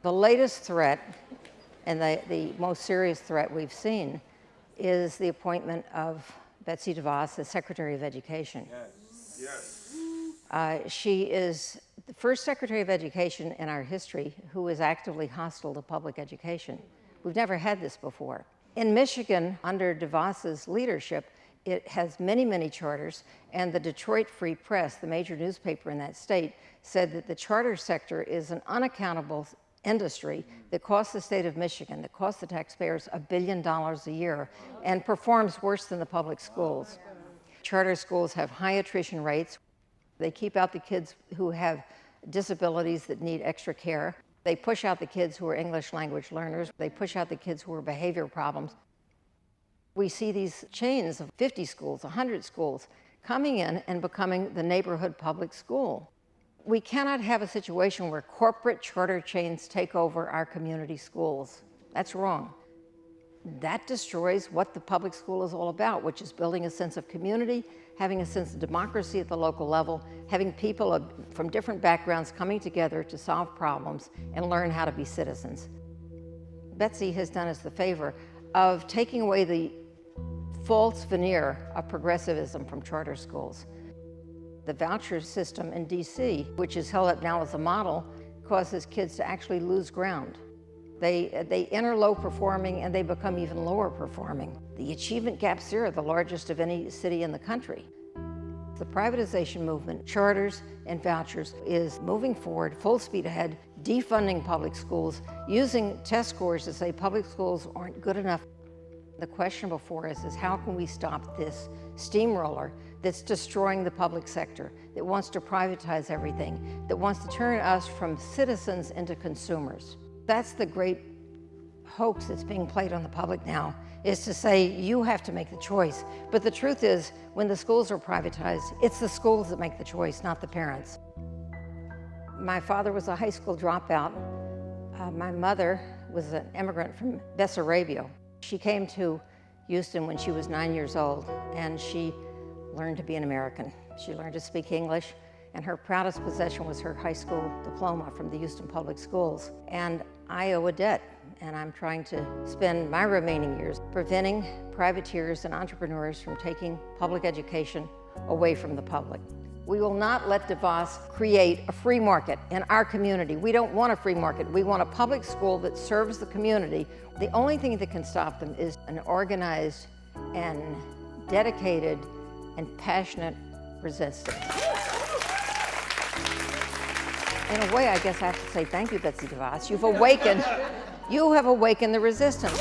The latest threat, and the most serious threat we've seen, is the appointment of Betsy DeVos as Secretary of Education. Yes. She is the first Secretary of Education in our history who is actively hostile to public education. We've never had this before. In Michigan, under DeVos's leadership, it has many, many charters, and the Detroit Free Press, the major newspaper in that state, said that the charter sector is an unaccountable industry that costs the state of Michigan, that costs the taxpayers $1 billion a year, and performs worse than the public schools. Charter schools have high attrition rates. They keep out the kids who have disabilities that need extra care. They push out the kids who are English language learners. They push out the kids who are behavior problems. We see these chains of 50 schools, 100 schools, coming in and becoming the neighborhood public school. We cannot have a situation where corporate charter chains take over our community schools. That's wrong. That destroys what the public school is all about, which is building a sense of community, having a sense of democracy at the local level, having people from different backgrounds coming together to solve problems and learn how to be citizens. Betsy has done us the favor of taking away the false veneer of progressivism from charter schools. The voucher system in DC, which is held up now as a model, causes kids to actually lose ground. They enter low performing and they become even lower performing. The achievement gaps there are the largest of any city in the country. The privatization movement, charters and vouchers, is moving forward full speed ahead, defunding public schools, using test scores to say public schools aren't good enough. The question before us is how can we stop this steamroller that's destroying the public sector, that wants to privatize everything, that wants to turn us from citizens into consumers. That's the great hoax that's being played on the public now, is to say you have to make the choice. But the truth is, when the schools are privatized, it's the schools that make the choice, not the parents. My father was a high school dropout. My mother was an immigrant from Bessarabia. She came to Houston when she was 9 years old, and she learned to be an American. She learned to speak English, and her proudest possession was her high school diploma from the Houston Public Schools. And I owe a debt, and I'm trying to spend my remaining years preventing privateers and entrepreneurs from taking public education away from the public. We will not let DeVos create a free market in our community. We don't want a free market. We want a public school that serves the community. The only thing that can stop them is an organized and dedicated and passionate resistance. In a way, I guess I have to say thank you, Betsy DeVos. You have awakened the resistance.